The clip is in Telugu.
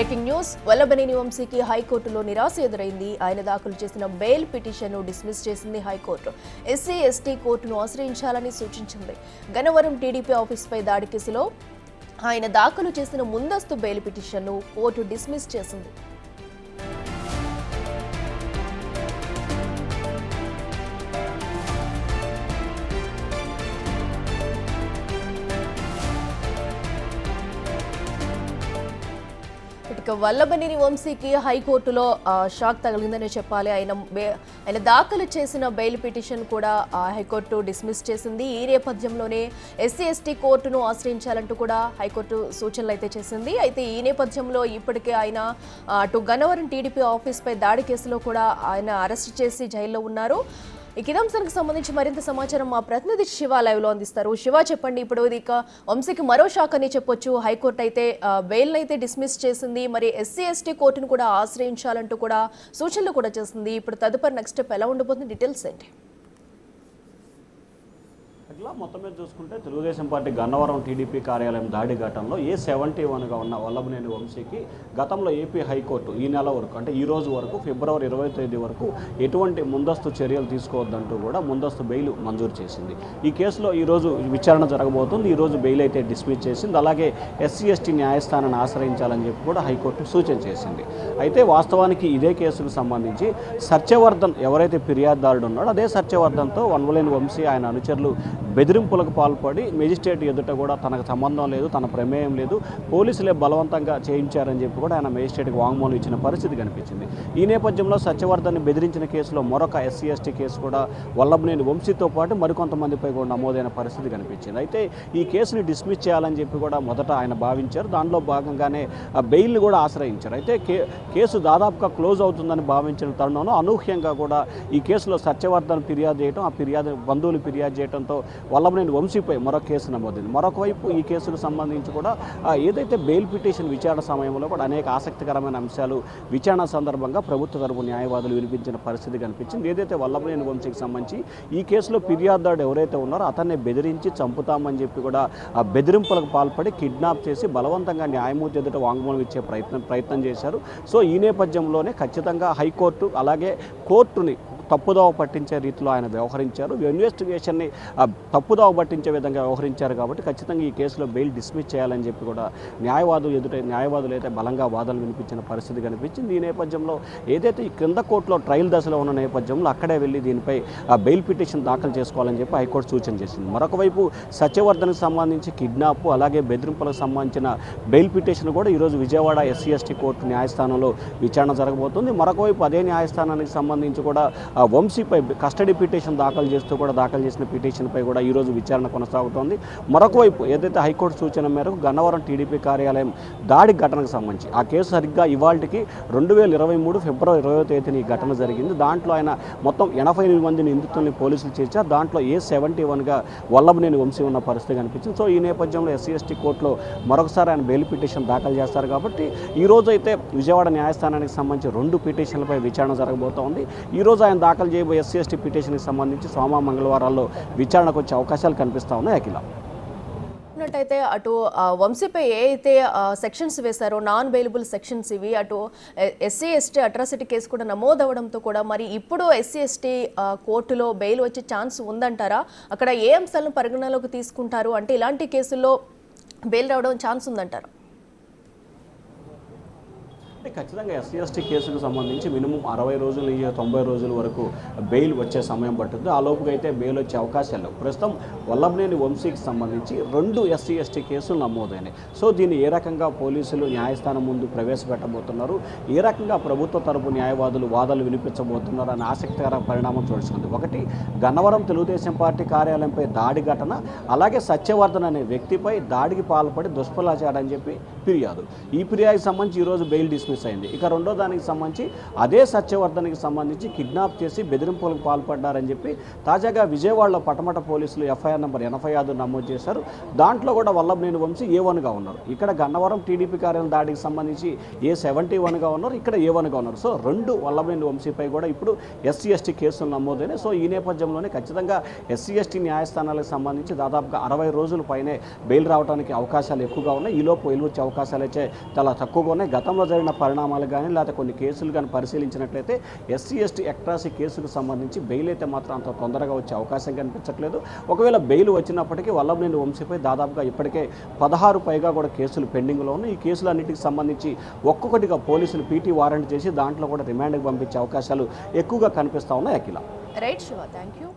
Breaking news. వల్లభనేని వంశీకి హైకోర్టులో నిరాశ ఎదురైంది. ఆయన దాఖలు చేసిన బెయిల్ పిటిషన్ను డిస్మిస్ చేసింది హైకోర్టు. ఎస్సీ ఎస్టీ కోర్టును ఆశ్రయించాలని సూచించింది. గన్నవరం టీడీపీ ఆఫీసుపై దాడి కేసులో ఆయన దాఖలు చేసిన ముందస్తు బెయిల్ పిటిషన్ను కోర్టు డిస్మిస్ చేసింది. ఇక వల్లభనేని వంశీకి హైకోర్టులో షాక్ తగిలిందని చెప్పాలి. ఆయన దాఖలు చేసిన బెయిల్ పిటిషన్ కూడా హైకోర్టు డిస్మిస్ చేసింది. ఈ నేపథ్యంలోనే ఎస్సీ ఎస్టీ కోర్టును ఆశ్రయించాలంటూ కూడా హైకోర్టు సూచనలు అయితే చేసింది. అయితే ఈ నేపథ్యంలో ఇప్పటికే ఆయన అటు గన్నవరం టీడీపీ ఆఫీస్పై దాడి కేసులో కూడా ఆయన అరెస్ట్ చేసి జైల్లో ఉన్నారు. ఈ కిదంశానికి సంబంధించి మరింత సమాచారం మా ప్రతినిధి శివ లైవ్ లో అందిస్తారు. శివ, చెప్పండి. ఇప్పుడు ఇక వంశీకి మరో షాక్ అని చెప్పొచ్చు. హైకోర్టు అయితే బెయిల్ అయితే డిస్మిస్ చేసింది. మరి ఎస్సీ ఎస్టీ కోర్టును కూడా ఆశ్రయించాలంటూ కూడా సూచనలు కూడా చేసింది. ఇప్పుడు తదుపరి నెక్స్ట్ స్టెప్ ఎలా ఉండబోతుంది? డీటెయిల్స్ ఏంటి? అట్లా మొత్తం మీద చూసుకుంటే తెలుగుదేశం పార్టీ గన్నవరం టీడీపీ కార్యాలయం దాడి ఘటనలో A71గా ఉన్న వల్లభనేని వంశీకి గతంలో ఏపీ హైకోర్టు ఈ నెల వరకు, అంటే ఈ రోజు వరకు, ఫిబ్రవరి 20వ తేదీ వరకు ఎటువంటి ముందస్తు చర్యలు తీసుకోవద్దంటూ కూడా ముందస్తు బెయిల్ మంజూరు చేసింది. ఈ కేసులో ఈరోజు విచారణ జరగబోతుంది. ఈరోజు బెయిల్ అయితే డిస్మిస్ చేసింది. అలాగే ఎస్సీ ఎస్టీ న్యాయస్థానాన్ని ఆశ్రయించాలని చెప్పి కూడా హైకోర్టు సూచన చేసింది. అయితే వాస్తవానికి ఇదే కేసుకు సంబంధించి సత్యవర్ధన్ ఎవరైతే ఫిర్యాదుదారుడు ఉన్నాడో అదే సత్యవర్ధన్తో వల్లభనేని వంశీ ఆయన అనుచరులు బెదిరింపులకు పాల్పడి మెజిస్ట్రేట్ ఎదుట కూడా తనకు సంబంధం లేదు, తన ప్రమేయం లేదు, పోలీసులే బలవంతంగా చేయించారని చెప్పి కూడా ఆయన మెజిస్ట్రేట్కి వాంగ్మూలం ఇచ్చిన పరిస్థితి కనిపించింది. ఈ నేపథ్యంలో సత్యవర్ధన్ని బెదిరించిన కేసులో మరొక ఎస్సీ ఎస్టీ కేసు కూడా వల్లభనేని వంశీతో పాటు మరికొంతమందిపై కూడా నమోదైన పరిస్థితి కనిపించింది. అయితే ఈ కేసుని డిస్మిస్ చేయాలని చెప్పి కూడా మొదట ఆయన భావించారు. దానిలో భాగంగానే బెయిల్ని కూడా ఆశ్రయించారు. అయితే కేసు దాదాపుగా క్లోజ్ అవుతుందని భావించిన తరుణంలో అనూహ్యంగా కూడా ఈ కేసులో సత్యవర్ధన్ ఫిర్యాదు చేయడం, ఆ ఫిర్యాదు బంధువులు ఫిర్యాదు చేయడంతో వల్లభనేని వంశీపై మరొక కేసు నమోదైంది. మరొక వైపు ఈ కేసుకు సంబంధించి కూడా ఏదైతే బెయిల్ పిటిషన్ విచారణ సమయంలో కూడా అనేక ఆసక్తికరమైన అంశాలు విచారణ సందర్భంగా ప్రభుత్వ తరపు న్యాయవాదులు వినిపించిన పరిస్థితి కనిపించింది. ఏదైతే వల్లభనేని వంశీకి సంబంధించి ఈ కేసులో ఫిర్యాదుదారుడు ఎవరైతే ఉన్నారో అతన్ని బెదిరించి చంపుతామని చెప్పి కూడా ఆ బెదిరింపులకు పాల్పడి కిడ్నాప్ చేసి బలవంతంగా న్యాయమూర్తి ఎదుట వాంగ్మూలం ఇచ్చే ప్రయత్నం చేశారు. సో ఈ నేపథ్యంలోనే ఖచ్చితంగా హైకోర్టు అలాగే కోర్టుని తప్పుదోవ పట్టించే రీతిలో ఆయన వ్యవహరించారు. ఇన్వెస్టిగేషన్ని తప్పుదోవ పట్టించే విధంగా వ్యవహరించారు. కాబట్టి ఖచ్చితంగా ఈ కేసులో బెయిల్ డిస్మిస్ చేయాలని చెప్పి కూడా న్యాయవాదులు అయితే బలంగా వాదనలు వినిపించిన పరిస్థితి కనిపించింది. ఈ నేపథ్యంలో ఏదైతే ఈ క్రింద కోర్టులో ట్రయల్ దశలో ఉన్న నేపథ్యంలో అక్కడే వెళ్ళి దీనిపై బెయిల్ పిటిషన్ దాఖలు చేసుకోవాలని చెప్పి హైకోర్టు సూచన చేసింది. మరొక వైపు సత్యవర్ధన్కి సంబంధించి కిడ్నాప్ అలాగే బెదిరింపులకు సంబంధించిన బెయిల్ పిటిషన్ కూడా ఈరోజు విజయవాడ ఎస్సీ ఎస్టీ కోర్టు న్యాయస్థానంలో విచారణ జరగబోతుంది. మరొక వైపు అదే న్యాయస్థానానికి సంబంధించి కూడా వంశీపై కస్టడీ పిటిషన్ దాఖలు చేసిన పిటిషన్పై కూడా ఈరోజు విచారణ కొనసాగుతోంది. మరొక వైపు ఏదైతే హైకోర్టు సూచన మేరకు గన్నవరం టీడీపీ కార్యాలయం దాడి ఘటనకు సంబంధించి ఆ కేసు సరిగ్గా ఇవాళకి 2023 ఫిబ్రవరి 20వ తేదీన ఈ ఘటన జరిగింది. దాంట్లో ఆయన మొత్తం 88 మంది నిందితుల్ని పోలీసులు చేర్చారు. దాంట్లో A71గా వల్లభనేని వంశీ ఉన్న పరిస్థితి కనిపించింది. సో ఈ నేపథ్యంలో ఎస్సీ ఎస్టీ కోర్టులో మరొకసారి ఆయన బెయిల్ పిటిషన్ దాఖలు చేస్తారు. కాబట్టి ఈరోజు అయితే విజయవాడ న్యాయస్థానానికి సంబంధించి 2 పిటిషన్లపై విచారణ జరగబోతోంది. ఈరోజు ఆయన దాఖలు చేయబోయే ఎస్సీ ఎస్టీ పిటిషన్కి సంబంధించి సోమ మంగళవారాల్లో విచారణకు వచ్చే అవకాశాలు కనిపిస్తూ ఉన్నాయి. అఖిల, అయితే అటు వంశీపై ఏ అయితే సెక్షన్స్ వేశారో నాన్ బెయిలబుల్ సెక్షన్స్ ఇవి, అటు ఎస్సీ ఎస్టీ అట్రాసిటీ కేసు కూడా నమోదవడంతో కూడా మరి ఇప్పుడు ఎస్సీ ఎస్టీ కోర్టులో బెయిల్ వచ్చే ఛాన్స్ ఉందంటారా? అక్కడ ఏ అంశాలను పరిగణలోకి తీసుకుంటారు? అంటే ఇలాంటి కేసుల్లో బెయిల్ రావడం ఛాన్స్ ఉందంటారా? అంటే ఖచ్చితంగా ఎస్సీ ఎస్టీ కేసుకు సంబంధించి మినిమం 60 రోజులు 90 రోజుల వరకు బెయిల్ వచ్చే సమయం పడుతుంది. ఆ లోపుగా అయితే బెయిల్ వచ్చే అవకాశాలు లేవు. ప్రస్తుతం వల్లభనేని వంశీకి సంబంధించి 2 ఎస్సీ ఎస్టీ కేసులు నమోదైనాయి. సో దీన్ని ఏ రకంగా పోలీసులు న్యాయస్థానం ముందు ప్రవేశపెట్టబోతున్నారు, ఏ రకంగా ప్రభుత్వ తరపు న్యాయవాదులు వాదనలు వినిపించబోతున్నారు అనే ఆసక్తికర పరిణామం చూసుకుంది. ఒకటి, గన్నవరం తెలుగుదేశం పార్టీ కార్యాలయంపై దాడి ఘటన, అలాగే సత్యవర్ధన్ అనే వ్యక్తిపై దాడికి పాల్పడి దుష్ప్రచారం అని చెప్పి ఫిర్యాదు. ఈ ఫిర్యాదుకి సంబంధించి ఈరోజు బెయిల్ డిస్మిస్ డిస్మిస్ అయింది. ఇక రెండో దానికి సంబంధించి అదే సత్యవర్ధన్కి సంబంధించి కిడ్నాప్ చేసి బెదిరింపులకు పాల్పడ్డారని చెప్పి తాజాగా విజయవాడలో పటమట పోలీసులు ఎఫ్ఐఆర్ నెంబర్ 86 నమోదు చేశారు. దాంట్లో కూడా వల్లభనేని వంశీ A1గా ఉన్నారు. ఇక్కడ గన్నవరం టీడీపీ కార్యాలయం దాడికి సంబంధించి A71గా ఉన్నారు, ఇక్కడ A1గా ఉన్నారు. సో రెండు వల్లభనేని వంశీపై కూడా ఇప్పుడు SC/ST కేసులు నమోదైనాయి. సో ఈ నేపథ్యంలోనే ఖచ్చితంగా SC/ST న్యాయస్థానాలకు సంబంధించి దాదాపుగా 60 రోజుల పైనే బెయిల్ రావడానికి అవకాశాలు ఎక్కువగా ఉన్నాయి. ఈలోపు బెయిల్ వచ్చే అవకాశాలు అయితే చాలా తక్కువగా ఉన్నాయి. గతంలో జరిగిన పరిణామాలు కానీ లేకపోతే కొన్ని కేసులు కానీ పరిశీలించినట్లయితే SC/ST అట్రాసిటీ కేసుకు సంబంధించి బెయిల్ అయితే మాత్రం అంత తొందరగా వచ్చే అవకాశం కనిపించట్లేదు. ఒకవేళ బెయిల్ వచ్చినప్పటికీ వల్లభనేని వంశీపై దాదాపుగా ఇప్పటికే 16 పైగా కూడా కేసులు పెండింగ్లో ఉన్నాయి. ఈ కేసులన్నిటికి సంబంధించి ఒక్కొక్కటిగా పోలీసులు PT వారెంట్ చేసి దాంట్లో కూడా రిమాండ్కి పంపించే అవకాశాలు ఎక్కువగా కనిపిస్తూ ఉన్నాయి. Akhila. Right Shiva, thank you.